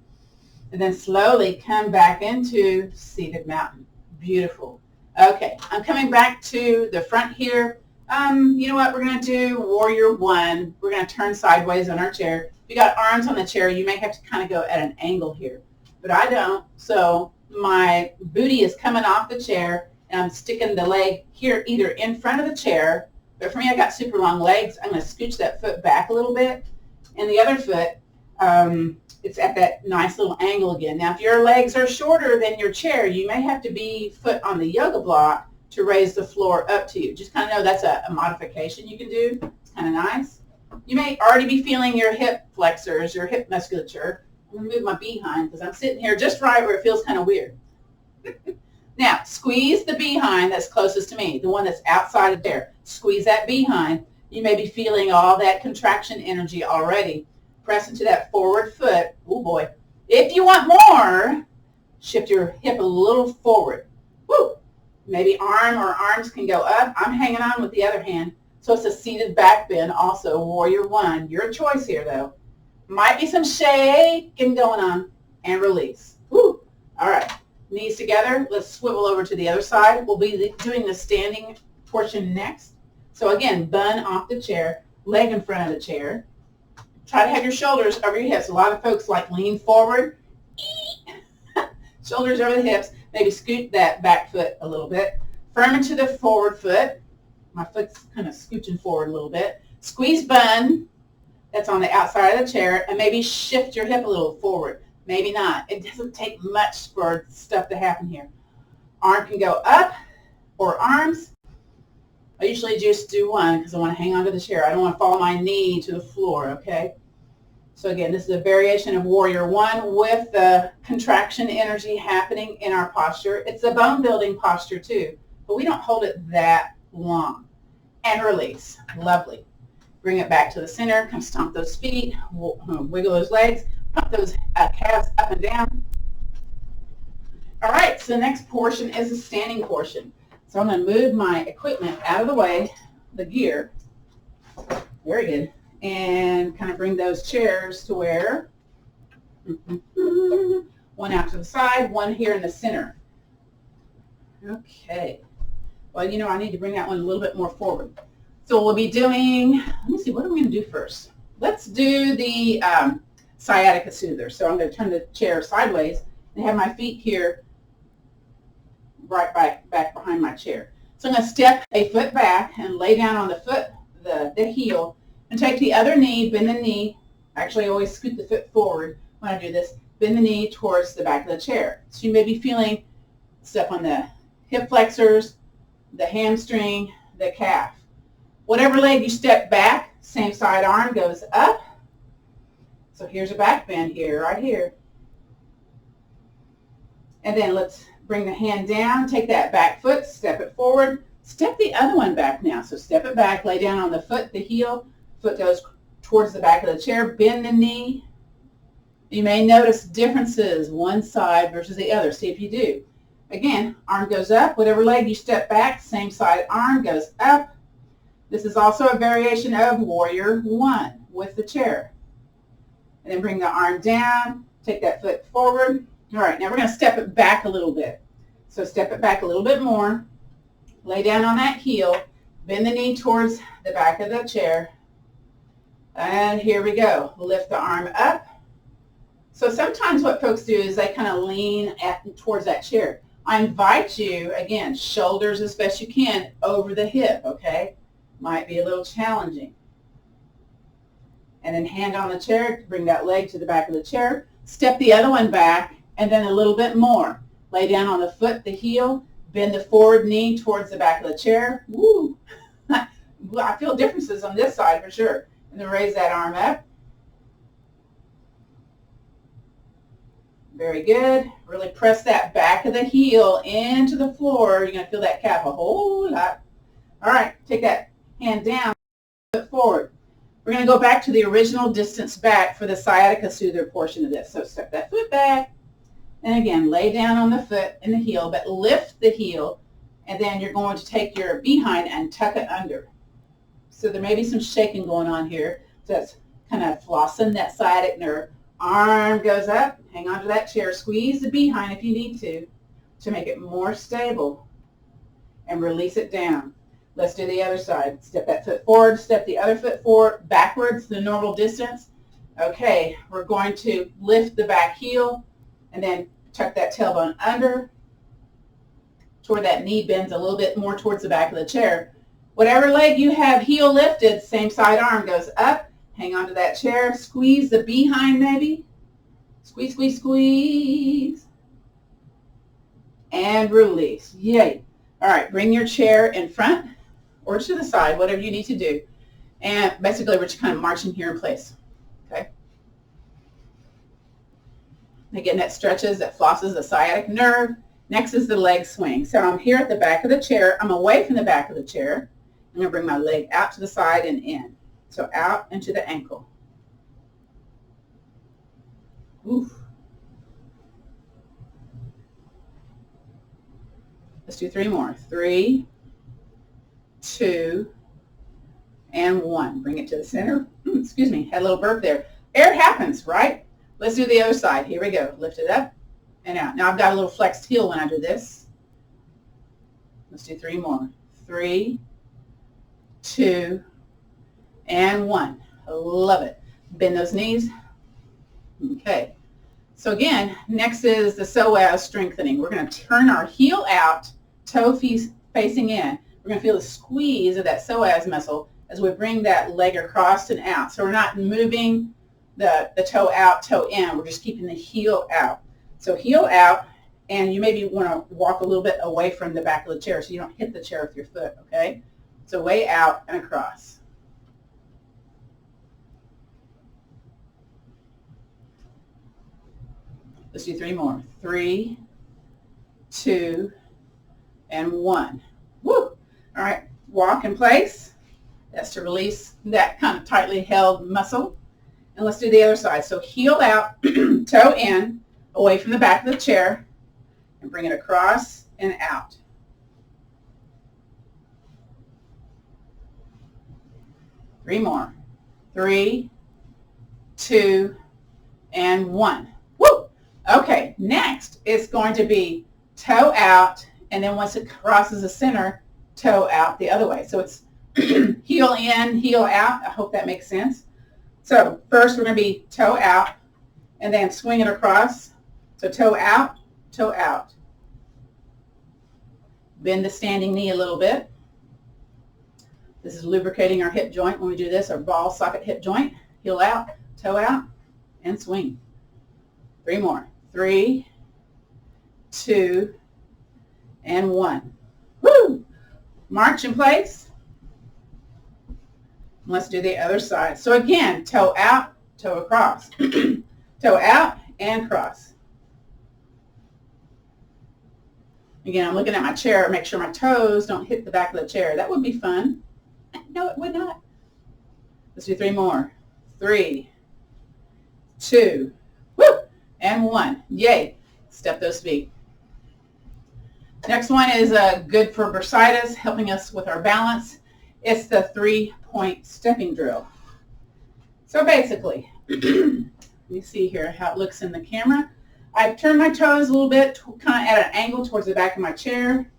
And then slowly come back into seated mountain. Beautiful. Okay, I'm coming back to the front here. You know what, we're going to do warrior one. We're going to turn sideways on our chair. If you got arms on the chair, you may have to kind of go at an angle here. But I don't, so my booty is coming off the chair, and I'm sticking the leg here either in front of the chair, but for me, I got super long legs. I'm going to scooch that foot back a little bit, and the other foot, it's at that nice little angle again. Now, if your legs are shorter than your chair, you may have to be foot on the yoga block to raise the floor up to you. Just kind of know that's a modification you can do. It's kind of nice. You may already be feeling your hip flexors, your hip musculature. I'm going to move my behind because I'm sitting here just right where it feels kind of weird. Now, squeeze the behind that's closest to me, the one that's outside of there. Squeeze that behind. You may be feeling all that contraction energy already. Press into that forward foot. Oh, boy. If you want more, shift your hip a little forward. Woo! Maybe arms can go up. I'm hanging on with the other hand. So it's a seated back bend also, warrior one. Your choice here, though. Might be some shaking going on. And release. Woo! All right. Knees together. Let's swivel over to the other side. We'll be doing the standing portion next. So again, bun off the chair, leg in front of the chair. Try to have your shoulders over your hips. A lot of folks like lean forward. Shoulders over the hips. Maybe scoot that back foot a little bit. Firm into the forward foot. My foot's kind of scooching forward a little bit. Squeeze bun that's on the outside of the chair, and maybe shift your hip a little forward. Maybe not. It doesn't take much for stuff to happen here. Arm can go up or arms. I usually just do one because I want to hang onto the chair. I don't want to follow my knee to the floor, okay? So again, this is a variation of Warrior One with the contraction energy happening in our posture. It's a bone building posture too, but we don't hold it that long. And release. Lovely. Bring it back to the center. Kind of stomp those feet, wiggle those legs, pump those calves up and down. All right, so the next portion is the standing portion. So I'm going to move my equipment out of the way, the gear. Very good. And kind of bring those chairs to where one out to the side, one here in the center. Okay. Well, you know, I need to bring that one a little bit more forward. So we'll be doing, let me see, what are we going to do first? Let's do the sciatica soother. So I'm going to turn the chair sideways and have my feet here right back behind my chair. So I'm going to step a foot back and lay down on the foot, the heel, and take the other knee, bend the knee. Actually, I always scoot the foot forward when I do this. Bend the knee towards the back of the chair. So you may be feeling stuff on the hip flexors, the hamstring, the calf. Whatever leg you step back, same side arm goes up. So here's a back bend here, right here. And then let's bring the hand down, take that back foot, step it forward, step the other one back now. So step it back, lay down on the foot, the heel, foot goes towards the back of the chair, bend the knee. You may notice differences one side versus the other. See if you do. Again, arm goes up, whatever leg you step back, same side arm goes up. This is also a variation of Warrior One with the chair. And then bring the arm down, take that foot forward. All right, now we're going to step it back a little bit. So step it back a little bit more. Lay down on that heel. Bend the knee towards the back of the chair. And here we go. Lift the arm up. So sometimes what folks do is they kind of lean towards that chair. I invite you, again, shoulders as best you can over the hip, okay? Might be a little challenging. And then hand on the chair, bring that leg to the back of the chair. Step the other one back, and then a little bit more. Lay down on the foot, the heel, bend the forward knee towards the back of the chair. Woo! I feel differences on this side for sure. And then raise that arm up. Very good. Really press that back of the heel into the floor. You're going to feel that calf a whole lot. All right, take that hand down, foot forward. We're going to go back to the original distance back for the sciatica soother portion of this. So step that foot back. And again, lay down on the foot and the heel, but lift the heel. And then you're going to take your behind and tuck it under. So there may be some shaking going on here. So that's kind of flossing that sciatic nerve. Arm goes up. Hang on to that chair. Squeeze the behind if you need to make it more stable. And release it down. Let's do the other side. Step that foot forward. Step the other foot forward, backwards, the normal distance. Okay, we're going to lift the back heel and then tuck that tailbone under toward that knee bends a little bit more towards the back of the chair. Whatever leg you have heel lifted, same side arm goes up. Hang on to that chair. Squeeze the behind maybe. Squeeze, squeeze, squeeze. And release. Yay. All right, bring your chair in front or to the side, whatever you need to do. And basically, we're just kind of marching here in place. Okay? Again, that stretches, that flosses the sciatic nerve. Next is the leg swing. So I'm here at the back of the chair. I'm away from the back of the chair. I'm going to bring my leg out to the side and in. So out into the ankle. Oof. Let's do 3 more. 3, 2, and 1. Bring it to the center. Excuse me, had a little burp there. Air happens, right? Let's do the other side. Here we go. Lift it up and out. Now I've got a little flexed heel when I do this. Let's do 3 more. 3, 2, and 1. I love it. Bend those knees. Okay. So again, next is the psoas strengthening. We're going to turn our heel out, toe facing in. We're going to feel the squeeze of that psoas muscle as we bring that leg across and out. So we're not moving the toe out, toe in. We're just keeping the heel out. So heel out, and you maybe want to walk a little bit away from the back of the chair so you don't hit the chair with your foot, okay? So way out and across. Let's do 3 more. 3, 2, and 1. Woo! All right, walk in place. That's to release that kind of tightly held muscle. And let's do the other side. So heel out, toe in, away from the back of the chair, and bring it across and out. Three more. 3, 2, and 1. Woo! Okay, next it's going to be toe out, and then once it crosses the center, toe out the other way. So it's heel in, heel out. I hope that makes sense. So first we're going to be toe out, and then swing it across. So toe out, toe out. Bend the standing knee a little bit. This is lubricating our hip joint when we do this, our ball socket hip joint. Heel out, toe out, and swing. 3 more. 3, 2, and 1. Woo! March in place. Let's do the other side. So again, toe out, toe across. Toe out and cross. Again, I'm looking at my chair, make sure my toes don't hit the back of the chair. That would be fun. No, it would not. Let's do 3 more. 3, 2, woo, and 1. Yay. Step those feet. Next one is good for bursitis, helping us with our balance. It's the 3-point stepping drill. So basically, let me see here how it looks in the camera. I've turned my toes a little bit, kind of at an angle towards the back of my chair.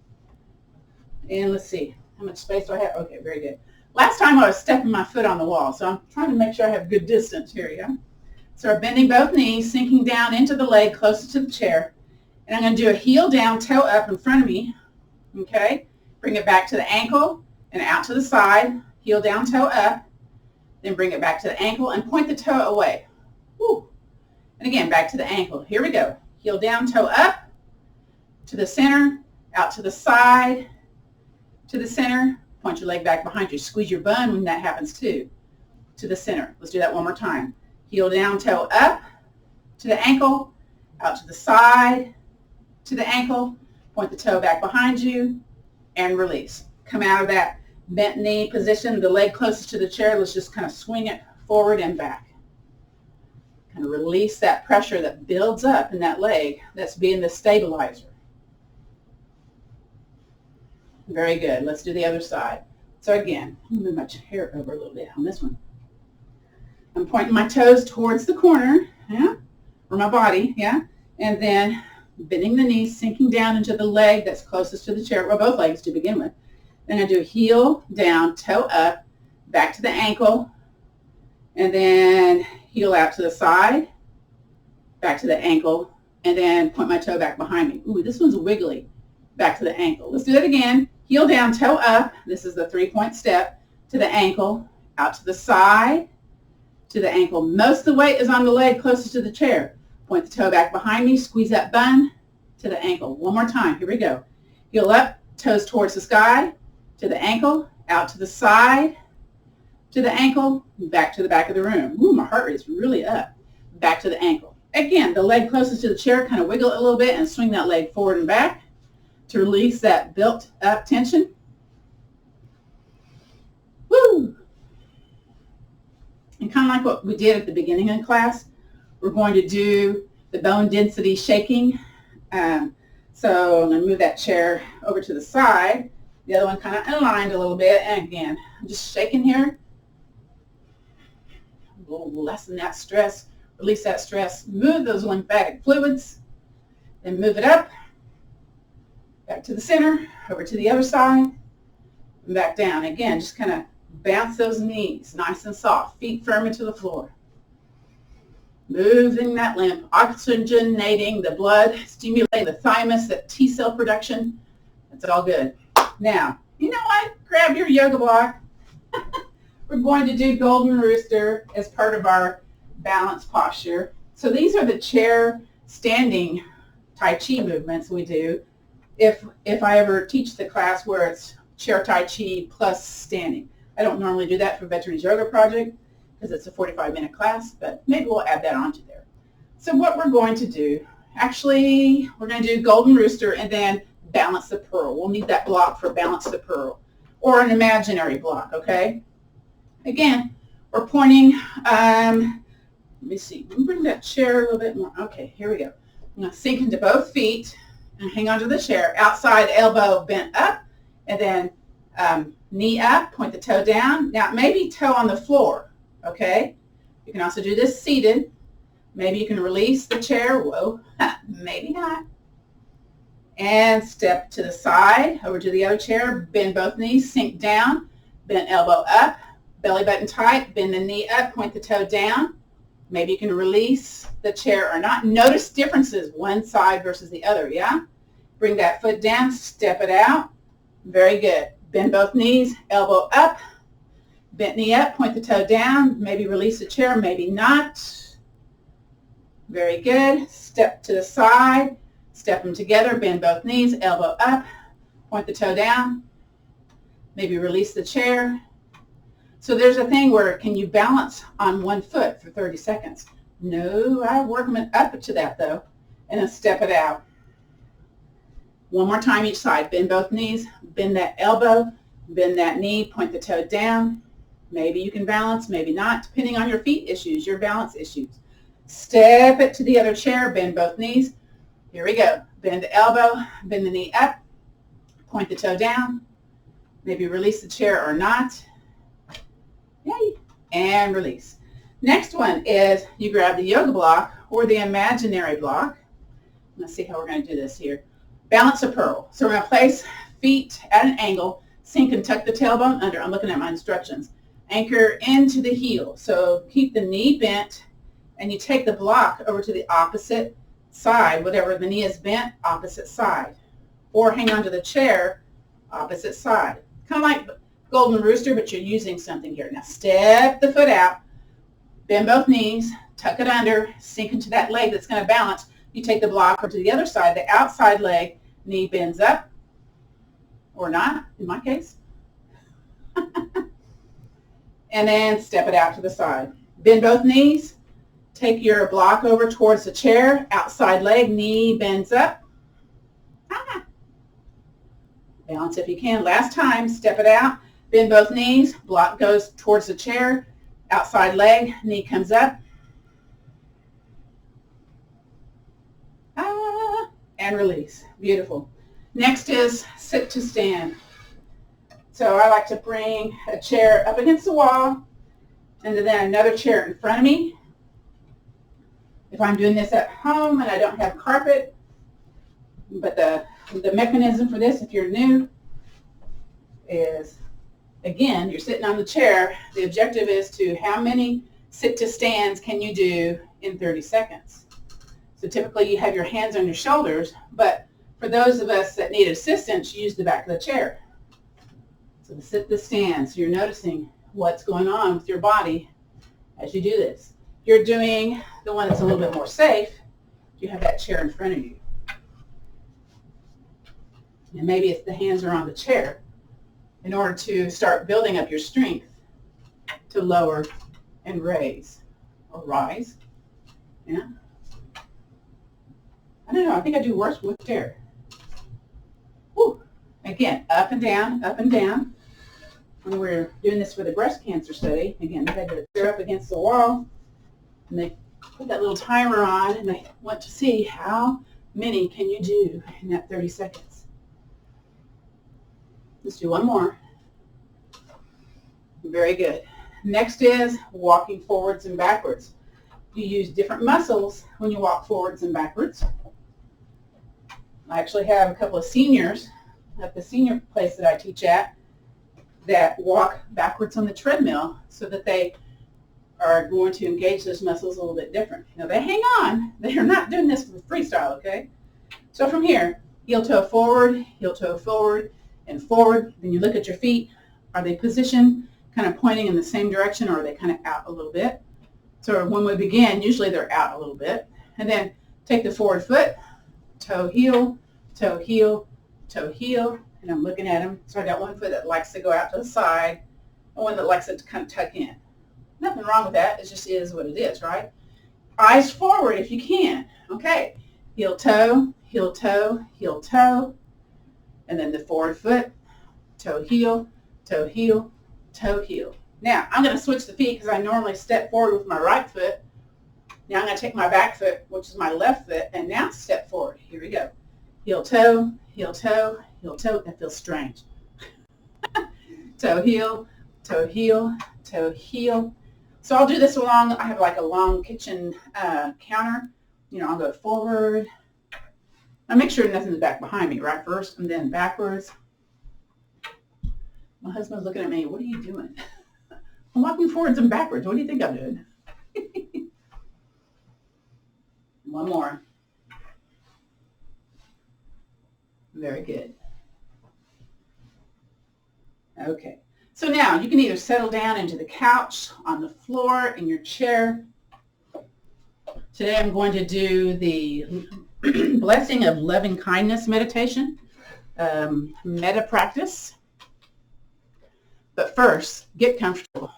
And let's see, how much space do I have? Okay, very good. Last time I was stepping my foot on the wall, so I'm trying to make sure I have good distance here, yeah? So we're bending both knees, sinking down into the leg closer to the chair. And I'm going to do a heel down, toe up in front of me, okay? Bring it back to the ankle and out to the side, heel down, toe up. Then bring it back to the ankle and point the toe away. Woo. And again, back to the ankle. Here we go. Heel down, toe up, to the center, out to the side, to the center. Point your leg back behind you. Squeeze your bun when that happens too. To the center. Let's do that one more time. Heel down, toe up, to the ankle, out to the side, to the ankle. Point the toe back behind you, and release. Come out of that bent knee position, the leg closest to the chair. Let's just kind of swing it forward and back. Kind of release that pressure that builds up in that leg that's being the stabilizer. Very good. Let's do the other side. So again, I'm going to move my chair over a little bit on this one. I'm pointing my toes towards the corner, yeah, or my body, yeah, and then bending the knees, sinking down into the leg that's closest to the chair, or both legs to begin with. Then I do heel down, toe up, back to the ankle, and then heel out to the side, back to the ankle, and then point my toe back behind me. Ooh, this one's wiggly. Back to the ankle. Let's do that again. Heel down, toe up. This is the 3-point step. To the ankle, out to the side, to the ankle. Most of the weight is on the leg closest to the chair. Point the toe back behind me. Squeeze that bun to the ankle. One more time. Here we go. Heel up, toes towards the sky, to the ankle, out to the side, to the ankle, back to the back of the room. Ooh, my heart rate is really up. Back to the ankle. Again, the leg closest to the chair, kind of wiggle it a little bit and swing that leg forward and back to release that built up tension. Woo! And kind of like what we did at the beginning of class, we're going to do the bone density shaking. So I'm going to move that chair over to the side. The other one kind of aligned a little bit. And again, I'm just shaking here. We'll lessen that stress, release that stress, move those lymphatic fluids, then move it up, back to the center, over to the other side, and back down. Again, just kind of bounce those knees nice and soft, feet firm into the floor. Moving that lymph, oxygenating the blood, stimulating the thymus, that T cell production. That's all good. Now, you know what? Grab your yoga block. We're going to do Golden Rooster as part of our balance posture. So these are the chair standing Tai Chi movements we do. If I ever teach the class where it's chair Tai Chi plus standing. I don't normally do that for Veterans Yoga Project because it's a 45-minute class, but maybe we'll add that onto there. So what we're going to do, actually, we're going to do Golden Rooster and then balance the pearl. We'll need that block for balance the pearl or an imaginary block, okay? Again, we're pointing, let me see, let me bring that chair a little bit more. Okay, here we go. I'm going to sink into both feet and hang onto the chair. Outside elbow bent up and then knee up, point the toe down. Now maybe toe on the floor, okay? You can also do this seated. Maybe you can release the chair. Whoa, maybe not. And step to the side, over to the other chair, bend both knees, sink down, bend elbow up, belly button tight, bend the knee up, point the toe down. Maybe you can release the chair or not. Notice differences, one side versus the other, yeah? Bring that foot down, step it out. Very good. Bend both knees, elbow up, bent knee up, point the toe down. Maybe release the chair, maybe not. Very good. Step to the side, step them together, bend both knees, elbow up, point the toe down. Maybe release the chair. So there's a thing where can you balance on one foot for 30 seconds? No, I work up to that though, and then step it out. One more time each side. Bend both knees, bend that elbow, bend that knee, point the toe down. Maybe you can balance, maybe not, depending on your feet issues, your balance issues. Step it to the other chair, bend both knees. Here we go. Bend the elbow, bend the knee up, point the toe down. Maybe release the chair or not. Yay. And release. Next one is you grab the yoga block or the imaginary block. Let's see how we're going to do this here. Balance a pearl. So we're going to place feet at an angle, sink and tuck the tailbone under. I'm looking at my instructions. Anchor into the heel. So keep the knee bent and you take the block over to the opposite side, whatever the knee is bent, opposite side. Or hang onto the chair, opposite side. Kind of like Golden Rooster, but you're using something here. Now step the foot out, bend both knees, tuck it under, sink into that leg that's going to balance. You take the block over to the other side, the outside leg, knee bends up, or not, in my case. And then step it out to the side. Bend both knees, take your block over towards the chair, outside leg, knee bends up. Balance if you can. Last time, step it out. Bend both knees, block goes towards the chair, outside leg, knee comes up. And release. Beautiful. Next is sit to stand. So I like to bring a chair up against the wall and then another chair in front of me. If I'm doing this at home and I don't have carpet, but the mechanism for this, if you're new, is, again, you're sitting on the chair. The objective is to how many sit to stands can you do in 30 seconds? So typically you have your hands on your shoulders, but for those of us that need assistance, use the back of the chair. So the sit to stand, so you're noticing what's going on with your body as you do this. If you're doing the one that's a little bit more safe, you have that chair in front of you. And maybe if the hands are on the chair, in order to start building up your strength to lower and raise or rise. Yeah. I don't know, I think I do worse with chair. Woo. Again, up and down, up and down. When we're doing this for the breast cancer study, again, they had to chair up against the wall, and they put that little timer on, and they want to see how many can you do in that 30 seconds. Let's do one more. Very good. Next is walking forwards and backwards. You use different muscles when you walk forwards and backwards. I actually have a couple of seniors at the senior place that I teach at that walk backwards on the treadmill so that they are going to engage those muscles a little bit different. Now they hang on. They're not doing this for freestyle, okay? So from here, heel toe forward, and forward. Then you look at your feet. Are they positioned kind of pointing in the same direction, or are they kind of out a little bit? So when we begin, usually they're out a little bit. And then take the forward foot, toe, heel, toe, heel, toe, heel. And I'm looking at them. So I got one foot that likes to go out to the side and one that likes it to kind of tuck in. Nothing wrong with that. It just is what it is, right? Eyes forward if you can. Okay. Heel, toe, heel, toe, heel, toe. And then the forward foot, toe, heel, toe, heel, toe, heel. Now, I'm going to switch the feet because I normally step forward with my right foot. Now I'm going to take my back foot, which is my left foot, and now step forward. Here we go. Heel, toe, heel, toe, heel, toe. That feels strange. Toe, heel, toe, heel, toe, heel. So I'll do this along, I have like a long kitchen counter. You know, I'll go forward. I make sure nothing's back behind me, right, first, and then backwards. My husband's looking at me, what are you doing? I'm walking forwards and backwards. What do you think I'm doing? One more. Very good. Okay. So now you can either settle down into the couch, on the floor, in your chair. Today I'm going to do the blessing of loving kindness meditation, metta practice. But first, get comfortable.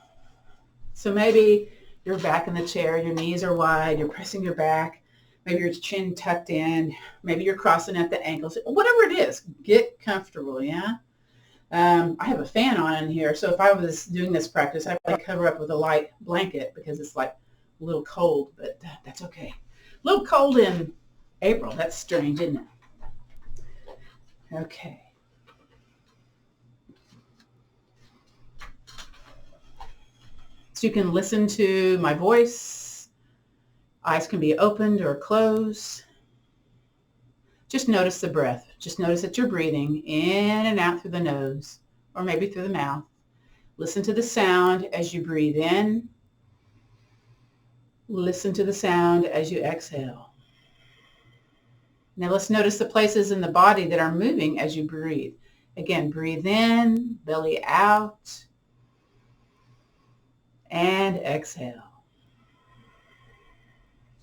So maybe you're back in the chair, your knees are wide, you're pressing your back, maybe your chin tucked in, maybe you're crossing at the ankles, whatever it is, get comfortable, yeah? I have a fan on in here, so if I was doing this practice, I'd probably cover up with a light blanket because it's like a little cold, but that's okay. A little cold in April, that's strange, isn't it? Okay. So you can listen to my voice. Eyes can be opened or closed. Just notice the breath. Just notice that you're breathing in and out through the nose or maybe through the mouth. Listen to the sound as you breathe in. Listen to the sound as you exhale. Now let's notice the places in the body that are moving as you breathe. Again, breathe in, belly out, and exhale.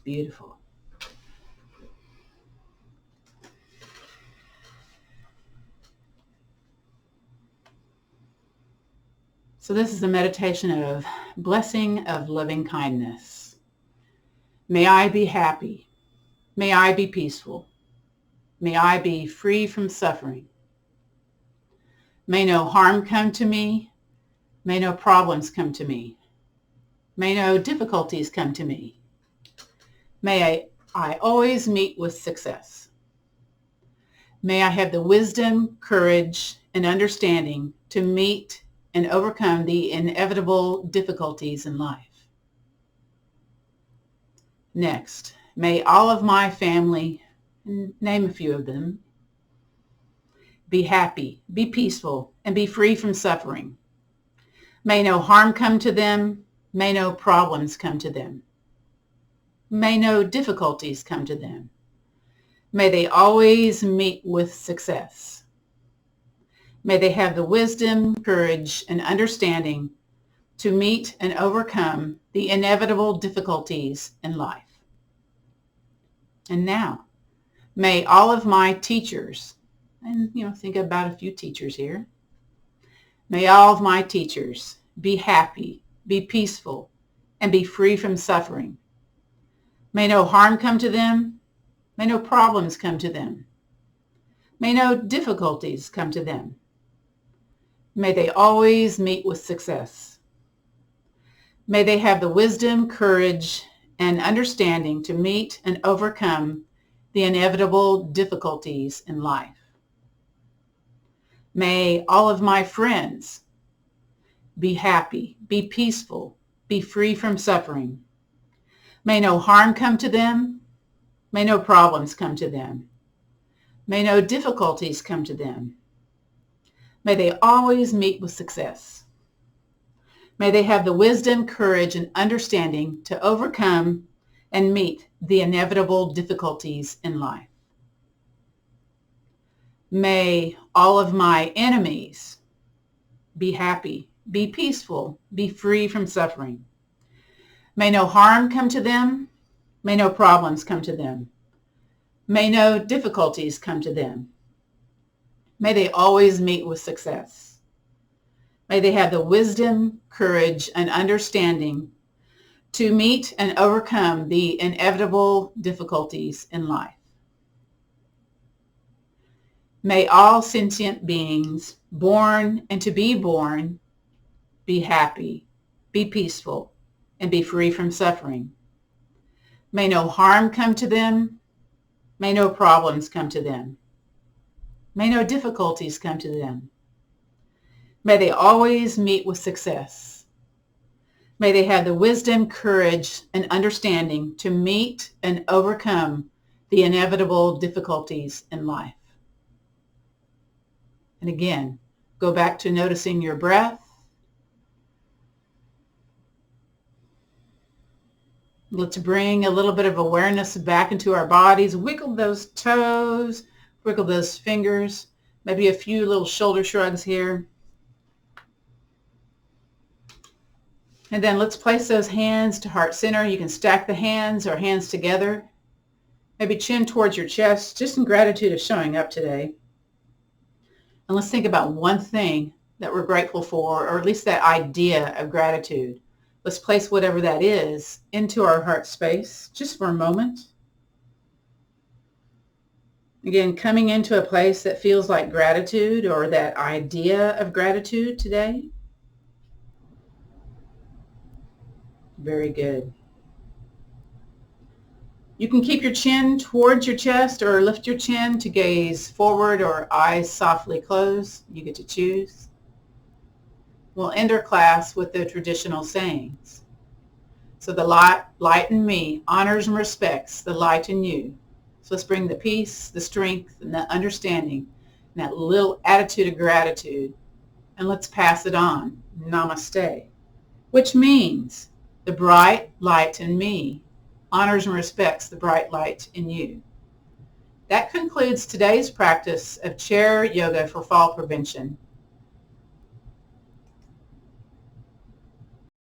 Beautiful. So this is a meditation of blessing of loving kindness. May I be happy. May I be peaceful. May I be free from suffering. May no harm come to me. May no problems come to me. May no difficulties come to me. May I always meet with success. May I have the wisdom, courage, and understanding to meet and overcome the inevitable difficulties in life. Next, may all of my family, name a few of them, be happy, be peaceful, and be free from suffering. May no harm come to them. May no problems come to them. May no difficulties come to them. May they always meet with success. May they have the wisdom, courage, and understanding to meet and overcome the inevitable difficulties in life. And now, may all of my teachers, and think about a few teachers here, may all of my teachers be happy, be peaceful, and be free from suffering. May no harm come to them. May no problems come to them. May no difficulties come to them. May they always meet with success. May they have the wisdom, courage, and understanding to meet and overcome the inevitable difficulties in life. May all of my friends be happy, be peaceful, be free from suffering. May no harm come to them. May no problems come to them. May no difficulties come to them. May they always meet with success. May they have the wisdom, courage, and understanding to overcome and meet the inevitable difficulties in life. May all of my enemies be happy, be peaceful, be free from suffering. May no harm come to them. May no problems come to them. May no difficulties come to them. May they always meet with success. May they have the wisdom, courage, and understanding to meet and overcome the inevitable difficulties in life. May all sentient beings born and to be born be happy, be peaceful, and be free from suffering. May no harm come to them. May no problems come to them. May no difficulties come to them. May they always meet with success. May they have the wisdom, courage, and understanding to meet and overcome the inevitable difficulties in life. And again, go back to noticing your breath. Let's bring a little bit of awareness back into our bodies. Wiggle those toes, wiggle those fingers, maybe a few little shoulder shrugs here. And then let's place those hands to heart center. You can stack the hands or hands together. Maybe chin towards your chest, just in gratitude of showing up today. And let's think about one thing that we're grateful for, or at least that idea of gratitude. Let's place whatever that is into our heart space just for a moment. Again, coming into a place that feels like gratitude or that idea of gratitude today. Very good. You can keep your chin towards your chest or lift your chin to gaze forward or eyes softly closed. You get to choose. We'll end our class with the traditional sayings. So the light in me honors and respects the light in you. So let's bring the peace, the strength, and the understanding, and that little attitude of gratitude, and let's pass it on. Namaste. Which means the bright light in me honors and respects the bright light in you. That concludes today's practice of chair yoga for fall prevention.